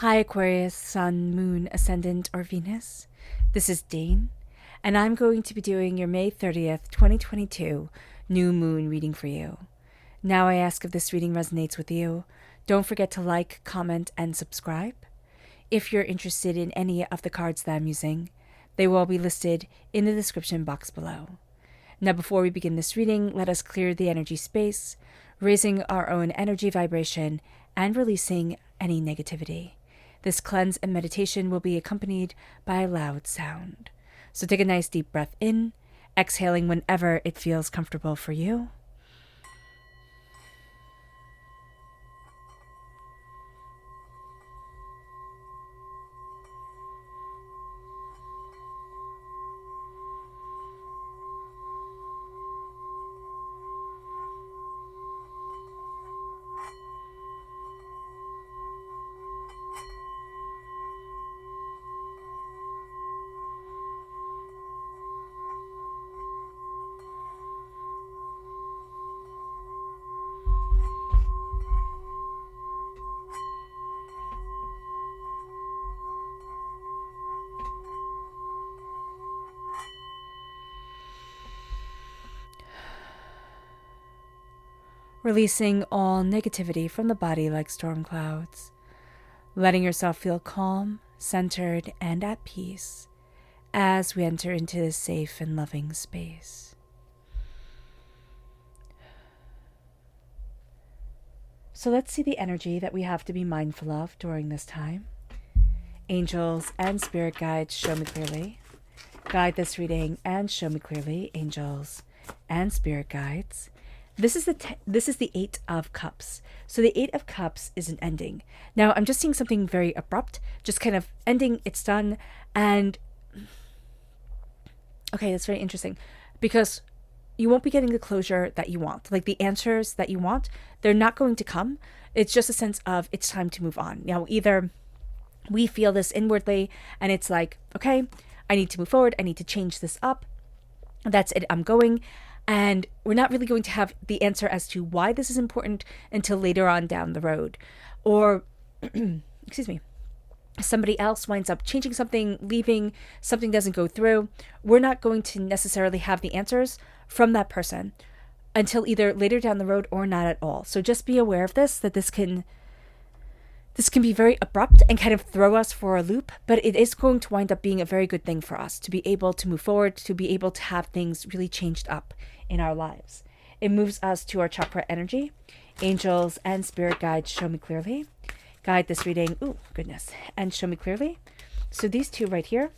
Hi Aquarius, Sun, Moon, Ascendant, or Venus. This is Dane, and I'm going to be doing your May 30th, 2022 new moon reading for you. Now I ask if this reading resonates with you, don't forget to like, comment, and subscribe. If you're interested in any of the cards that I'm using, they will be listed in the description box below. Now before we begin this reading, let us clear the energy space, raising our own energy vibration and releasing any negativity. This cleanse and meditation will be accompanied by a loud sound. So take a nice deep breath in, exhaling whenever it feels comfortable for you. Releasing all negativity from the body like storm clouds. Letting yourself feel calm, centered, and at peace as we enter into this safe and loving space. So let's see the energy that we have to be mindful of during this time. Angels and spirit guides, show me clearly. Guide this reading and show me clearly, angels and spirit guides. This is the Eight of Cups. So the Eight of Cups is an ending. Now I'm just seeing something very abrupt, just kind of ending, it's done. And okay, that's very interesting because you won't be getting the closure that you want. Like the answers that you want, they're not going to come. It's just a sense of it's time to move on. Now either we feel this inwardly and it's like, okay, I need to move forward. I need to change this up. That's it. I'm going. And we're not really going to have the answer as to why this is important until later on down the road. Or, excuse me, somebody else winds up changing something, leaving, something doesn't go through. We're not going to necessarily have the answers from that person until either later down the road or not at all. So just be aware of this, that this can be very abrupt and kind of throw us for a loop, but it is going to wind up being a very good thing for us to be able to move forward, to be able to have things really changed up in our lives. It moves us to our chakra energy. Angels and spirit guides, show me clearly. Guide this reading, and show me clearly. So these two right here,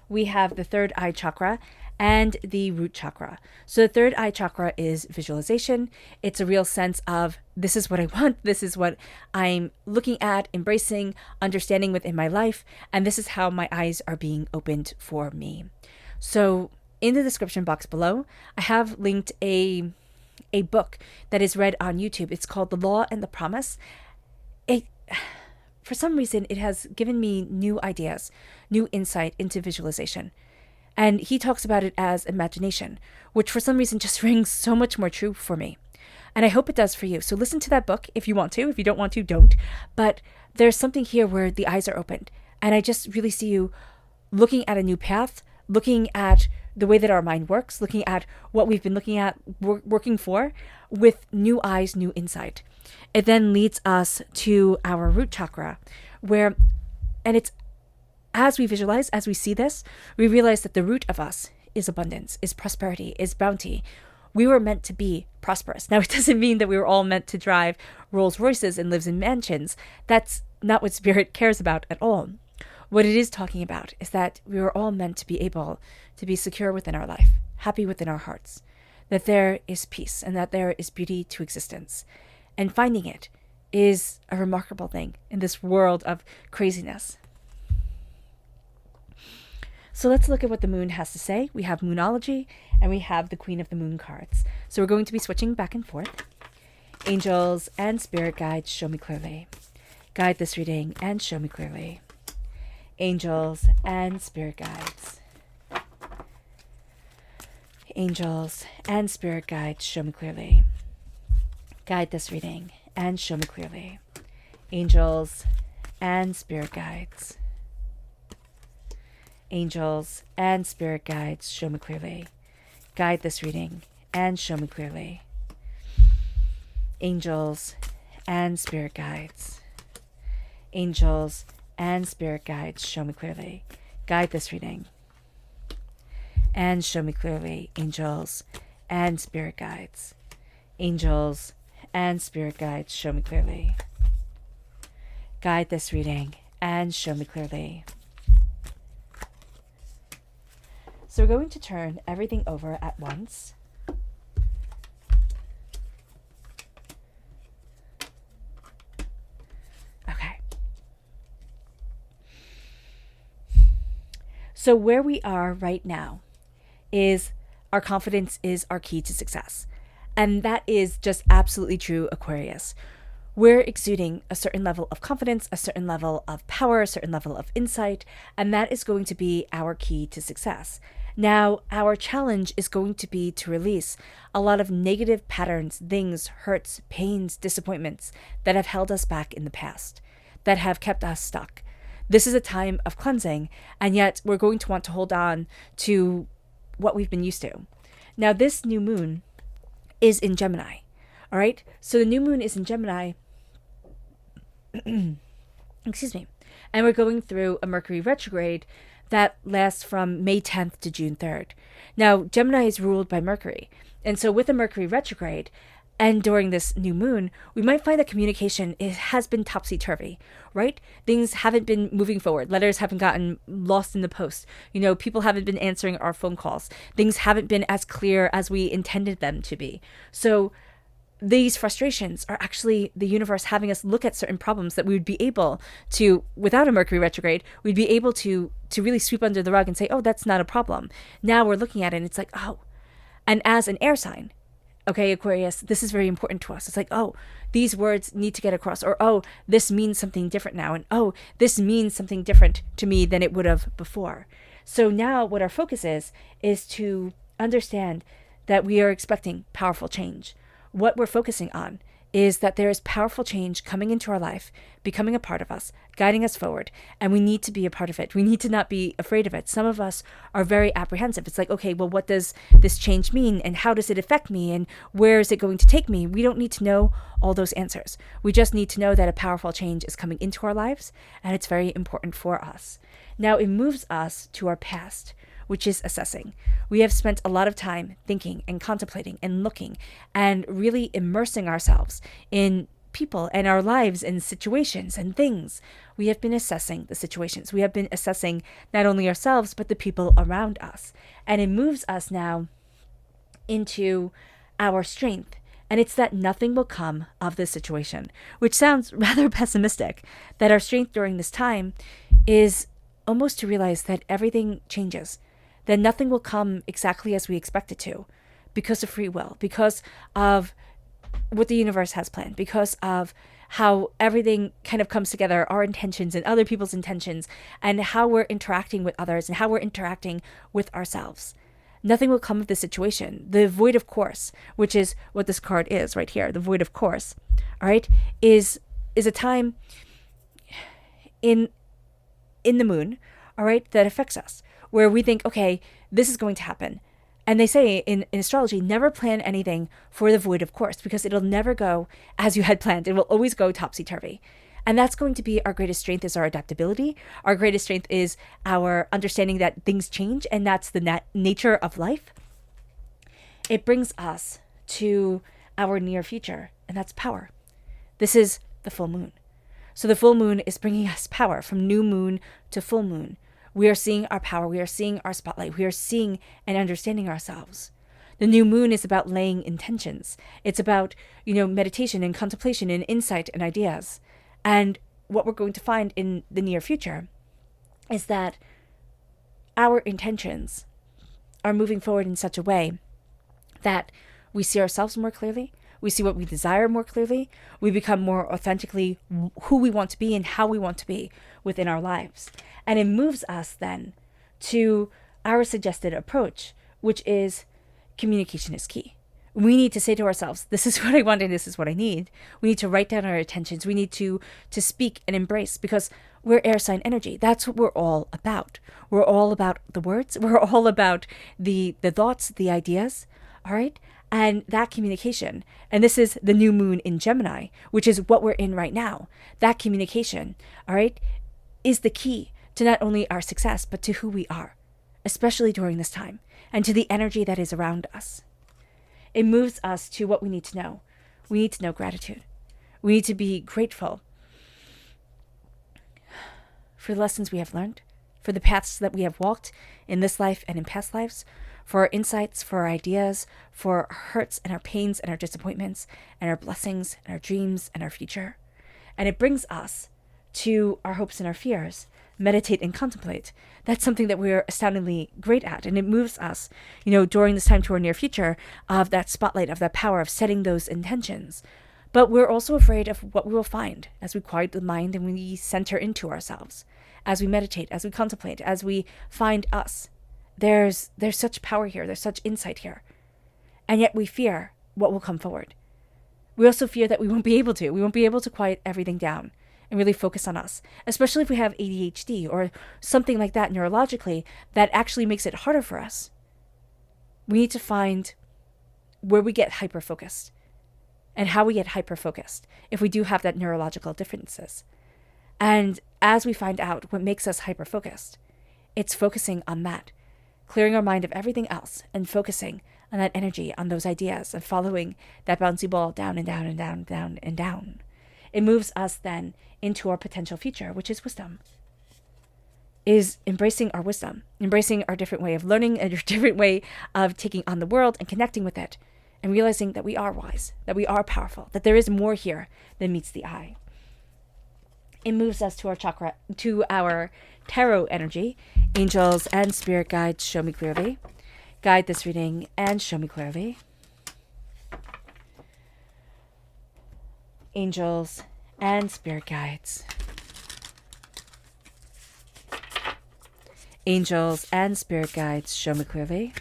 we have the third eye chakra and the root chakra. So the third eye chakra is visualization. It's a real sense of this is what I want. This is what I'm looking at, embracing, understanding within my life. And this is how my eyes are being opened for me. So in the description box below, I have linked a book that is read on YouTube. It's called The Law and the Promise. For some reason, it has given me new ideas, new insight into visualization. And he talks about it as imagination, which for some reason just rings so much more true for me. And I hope it does for you. So listen to that book if you want to. If you don't want to, don't. But there's something here where the eyes are opened. And I just really see you looking at a new path, looking at the way that our mind works, looking at what we've been looking at, working for, with new eyes, new insight. It then leads us to our root chakra, and it's as we visualize, as we see this, we realize that the root of us is abundance, is prosperity, is bounty. We were meant to be prosperous. Now, it doesn't mean that we were all meant to drive Rolls Royces and live in mansions. That's not what Spirit cares about at all. What it is talking about is that we were all meant to be able to be secure within our life, happy within our hearts, that there is peace and that there is beauty to existence. And finding it is a remarkable thing in this world of craziness. So let's look at what the moon has to say. We have Moonology and we have the Queen of the Moon cards. So we're going to be switching back and forth. Angels and spirit guides, show me clearly. Guide this reading and show me clearly. Angels and spirit guides. Angels and spirit guides, show me clearly. Guide this reading and show me clearly. angels, and spirit guides. Angels and spirit guides, show me clearly. Guide this reading and show me clearly. Angels and spirit guides. Angels and spirit guides, show me clearly. Guide this reading and show me clearly. Angels and spirit guides. Angels and spirit guides, show me clearly. Guide this reading and show me clearly. So we're going to turn everything over at once. Okay. So where we are right now is our confidence is our key to success. And that is just absolutely true, Aquarius. We're exuding a certain level of confidence, a certain level of power, a certain level of insight, and that is going to be our key to success. Now, our challenge is going to be to release a lot of negative patterns, things, hurts, pains, disappointments that have held us back in the past, that have kept us stuck. This is a time of cleansing, and yet we're going to want to hold on to what we've been used to. Now, this new moon is in Gemini, all right? So the new moon is in Gemini, excuse me, and we're going through a Mercury retrograde that lasts from May 10th to June 3rd. Now, Gemini is ruled by Mercury. And so with a Mercury retrograde and during this new moon, we might find that communication has been topsy-turvy, right? Things haven't been moving forward. Letters haven't gotten lost in the post. People haven't been answering our phone calls. Things haven't been as clear as we intended them to be. So these frustrations are actually the universe having us look at certain problems that we would be able to, without a Mercury retrograde, we'd be able to really sweep under the rug and say, oh, that's not a problem. Now we're looking at it and it's like, oh. And as an air sign, okay, Aquarius, this is very important to us. It's like, oh, these words need to get across, or oh, this means something different now, and oh, this means something different to me than it would have before. So now what our focus is to understand that we are expecting powerful change. What we're focusing on is that there is powerful change coming into our life, becoming a part of us, guiding us forward, and we need to be a part of it. We need to not be afraid of it. Some of us are very apprehensive. It's like, okay, well, what does this change mean, and how does it affect me, and where is it going to take me? We don't need to know all those answers. We just need to know that a powerful change is coming into our lives, and it's very important for us. Now, it moves us to our past, which is assessing. We have spent a lot of time thinking and contemplating and looking and really immersing ourselves in people and our lives and situations and things. We have been assessing the situations. We have been assessing not only ourselves, but the people around us. And it moves us now into our strength. And it's that nothing will come of this situation, which sounds rather pessimistic, that our strength during this time is almost to realize that everything changes, that nothing will come exactly as we expect it to, because of free will, because of what the universe has planned, because of how everything kind of comes together, our intentions and other people's intentions, and how we're interacting with others and how we're interacting with ourselves. Nothing will come of this situation. The void of course, which is what this card is right here, the void of course, all right, is a time in the moon, all right, that affects us, where we think, okay, this is going to happen. And they say in astrology, never plan anything for the void of course, because it'll never go as you had planned. It will always go topsy-turvy. And that's going to be our greatest strength, is our adaptability. Our greatest strength is our understanding that things change, and that's the nature of life. It brings us to our near future, and that's power. This is the full moon. So the full moon is bringing us power from new moon to full moon. We are seeing our power. We are seeing our spotlight. We are seeing and understanding ourselves. The new moon is about laying intentions. It's about, meditation and contemplation and insight and ideas. And what we're going to find in the near future is that our intentions are moving forward in such a way that we see ourselves more clearly. We see what we desire more clearly. We become more authentically who we want to be and how we want to be within our lives. And it moves us then to our suggested approach, which is communication is key. we need to say to ourselves, this is what I want and this is what I need. We need to write down our intentions. We need to speak and embrace, because we're air sign energy. That's what we're all about. We're all about the words. We're all about the thoughts, the ideas, all right? And that communication. And this is the new moon in Gemini, which is what we're in right now. That communication, all right, is the key to not only our success, but to who we are, especially during this time, and to the energy that is around us. It moves us to what we need to know. We need to know gratitude. We need to be grateful for the lessons we have learned, for the paths that we have walked in this life and in past lives, for our insights, for our ideas, for our hurts and our pains and our disappointments and our blessings and our dreams and our future. And it brings us to our hopes and our fears. Meditate and contemplate. That's something that we're astoundingly great at. And it moves us, during this time to our near future, of that spotlight, of that power of setting those intentions. But we're also afraid of what we will find as we quiet the mind and we center into ourselves, as we meditate, as we contemplate, as we find us. There's such power here. There's such insight here. And yet we fear what will come forward. We also fear that we won't be able to. We won't be able to quiet everything down and really focus on us, especially if we have ADHD or something like that neurologically that actually makes it harder for us. We need to find where we get hyper-focused and how we get hyper-focused if we do have that neurological differences. And as we find out what makes us hyper-focused, it's focusing on that, clearing our mind of everything else and focusing on that energy, on those ideas, and following that bouncy ball down and down and down, down and down. It moves us then into our potential future, which is wisdom. Is embracing our wisdom, embracing our different way of learning, and our different way of taking on the world and connecting with it, and realizing that we are wise, that we are powerful, that there is more here than meets the eye. It moves us to our chakra, to our tarot energy. Angels and spirit guides, show me clearly. Guide this reading and show me clearly. Angels and spirit guides. Angels and spirit guides, show me clearly.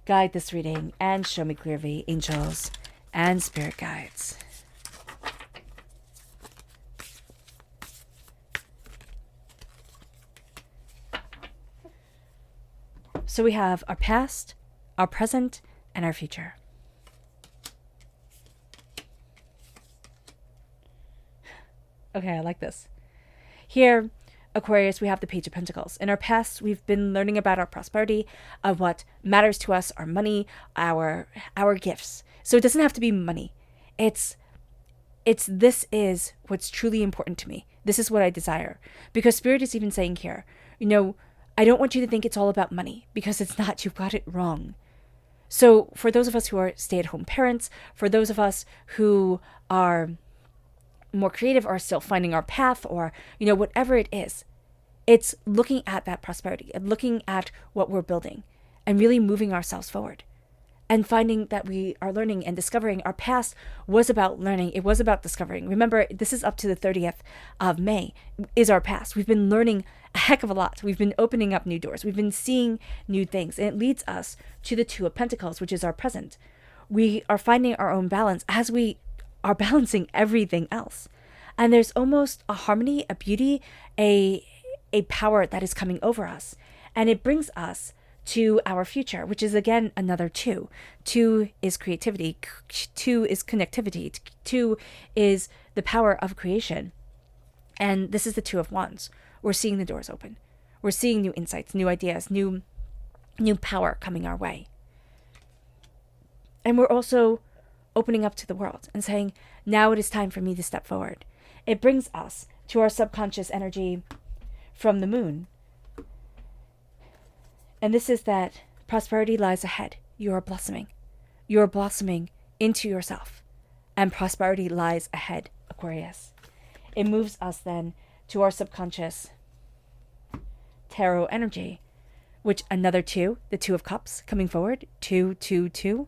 Guide this reading and show me clearly, angels and spirit guides. So we have our past, our present, and our future. Okay, I like this. Here, Aquarius, we have the Page of Pentacles. In our past, we've been learning about our prosperity, of what matters to us, our money, our gifts. So it doesn't have to be money. It's this is what's truly important to me. This is what I desire. Because Spirit is even saying here, I don't want you to think it's all about money, because it's not. You've got it wrong. So for those of us who are stay-at-home parents, for those of us who are more creative or still finding our path, or, whatever it is, it's looking at that prosperity and looking at what we're building and really moving ourselves forward and finding that we are learning and discovering. Our past was about learning. It was about discovering. Remember, this is up to the 30th of May is our past. We've been learning a heck of a lot. We've been opening up new doors. We've been seeing new things. And it leads us to the Two of Pentacles, which is our present. We are finding our own balance as we are balancing everything else. And there's almost a harmony, a beauty, a power that is coming over us. And it brings us to our future, which is again another two. Two is creativity. Two is connectivity. Two is the power of creation. And this is the Two of Wands. We're seeing the doors open. We're seeing new insights, new ideas, new power coming our way. And we're also opening up to the world and saying, now it is time for me to step forward. It brings us to our subconscious energy from the moon. And this is that prosperity lies ahead. You are blossoming. You are blossoming into yourself. And prosperity lies ahead, Aquarius. It moves us then to our subconscious tarot energy, which another two, the Two of Cups coming forward, 222.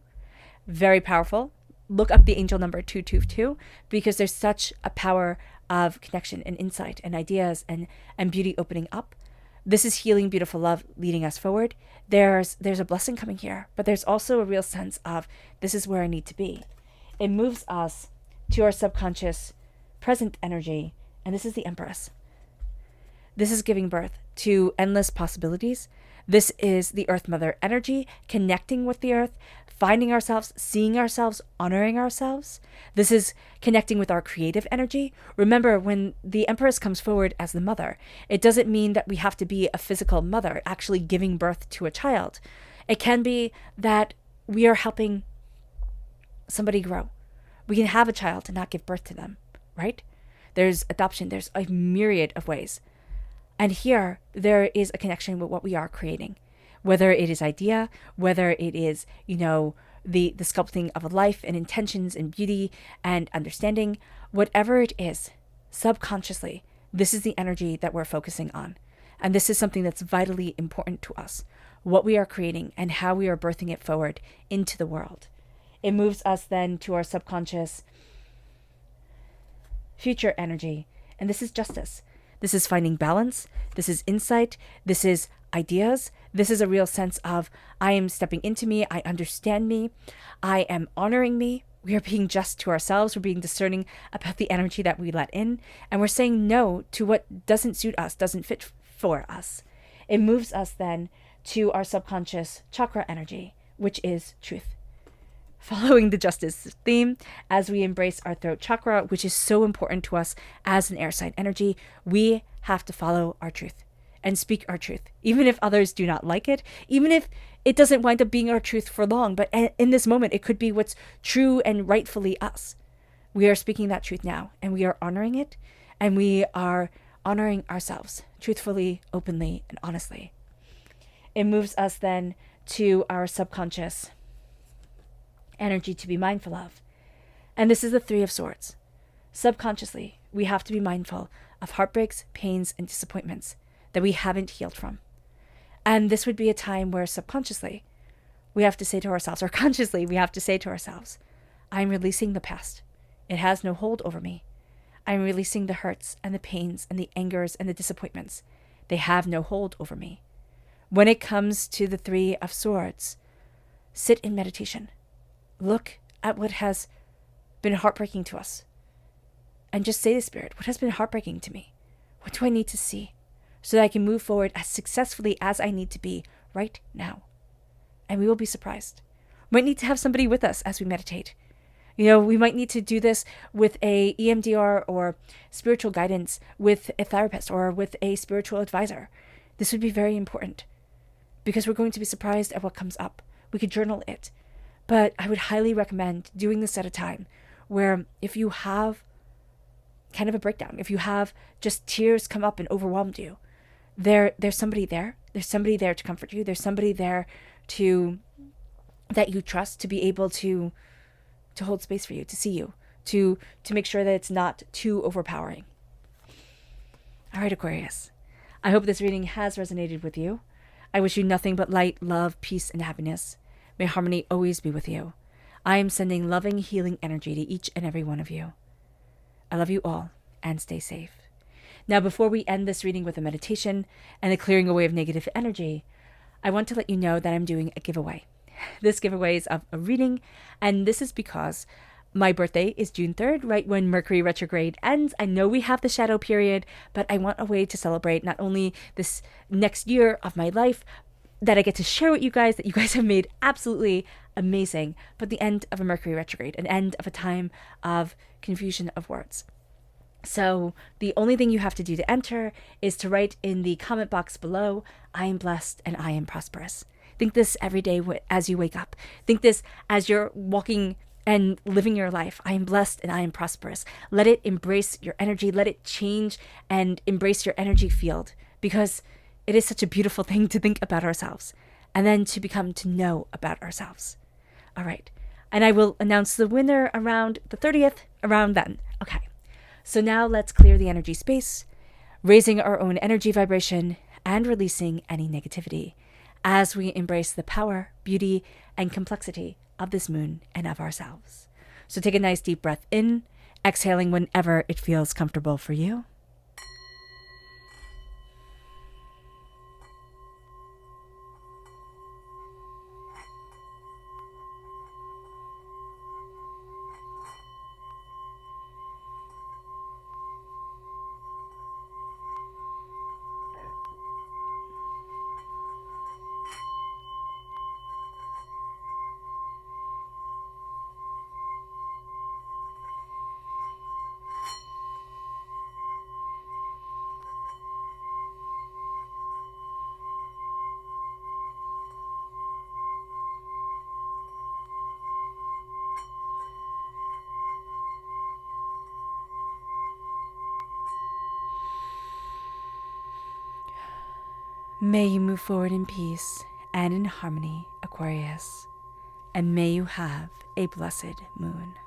Very powerful. Look up the angel number 222, because there's such a power of connection and insight and ideas and beauty opening up. This is healing, beautiful love leading us forward. There's a blessing coming here, but there's also a real sense of this is where I need to be. It moves us to our subconscious present energy, and this is the Empress. This is giving birth to endless possibilities. This is the Earth Mother energy, connecting with the earth, finding ourselves, seeing ourselves, honoring ourselves. This is connecting with our creative energy. Remember, when the Empress comes forward as the mother, it doesn't mean that we have to be a physical mother, actually giving birth to a child. It can be that we are helping somebody grow. We can have a child and not give birth to them, right? There's adoption. There's a myriad of ways. And here, there is a connection with what we are creating. Whether it is idea, whether it is, the sculpting of a life and intentions and beauty and understanding, whatever it is, subconsciously, this is the energy that we're focusing on. And this is something that's vitally important to us, what we are creating and how we are birthing it forward into the world. It moves us then to our subconscious future energy. And this is justice. This is finding balance. This is insight. This is ideas. This is a real sense of I am stepping into me. I understand me. I am honoring me. We are being just to ourselves. We're being discerning about the energy that we let in. And we're saying no to what doesn't suit us, doesn't fit for us. It moves us then to our subconscious chakra energy, which is truth. Following the justice theme, as we embrace our throat chakra, which is so important to us as an air sign energy, we have to follow our truth and speak our truth, even if others do not like it, even if it doesn't wind up being our truth for long. But in this moment, it could be what's true and rightfully us. We are speaking that truth now, and we are honoring it, and we are honoring ourselves truthfully, openly, and honestly. It moves us then to our subconscious energy to be mindful of. And this is the Three of Swords. Subconsciously, we have to be mindful of heartbreaks, pains, and disappointments that we haven't healed from. And this would be a time where subconsciously we have to say to ourselves, or consciously we have to say to ourselves, I'm releasing the past. It has no hold over me. I'm releasing the hurts and the pains and the angers and the disappointments. They have no hold over me. When it comes to the Three of Swords, sit in meditation. Look at what has been heartbreaking to us. And just say to Spirit, what has been heartbreaking to me? What do I need to see so that I can move forward as successfully as I need to be right now? And we will be surprised. We might need to have somebody with us as we meditate. We might need to do this with a EMDR or spiritual guidance with a therapist or with a spiritual advisor. This would be very important because we're going to be surprised at what comes up. We could journal it. But I would highly recommend doing this at a time where if you have kind of a breakdown, if you have just tears come up and overwhelmed you, there's somebody there. There's somebody there to comfort you. There's somebody there that you trust to be able to hold space for you, to see you, to make sure that it's not too overpowering. All right, Aquarius. I hope this reading has resonated with you. I wish you nothing but light, love, peace, and happiness. May harmony always be with you. I am sending loving, healing energy to each and every one of you. I love you all, and stay safe. Now, before we end this reading with a meditation and a clearing away of negative energy, I want to let you know that I'm doing a giveaway. This giveaway is of a reading, and this is because my birthday is June 3rd, right when Mercury retrograde ends. I know we have the shadow period, but I want a way to celebrate not only this next year of my life, that I get to share with you guys, that you guys have made absolutely amazing, but the end of a Mercury retrograde, an end of a time of confusion of words. So the only thing you have to do to enter is to write in the comment box below, I am blessed and I am prosperous. Think this every day as you wake up. Think this as you're walking and living your life. I am blessed and I am prosperous. Let it embrace your energy. Let it change and embrace your energy field, because it is such a beautiful thing to think about ourselves and then to become to know about ourselves. All right. And I will announce the winner around the 30th, around then. Okay. So now let's clear the energy space, raising our own energy vibration and releasing any negativity as we embrace the power, beauty, and complexity of this moon and of ourselves. So take a nice deep breath in, exhaling whenever it feels comfortable for you. May you move forward in peace and in harmony, Aquarius, and may you have a blessed moon.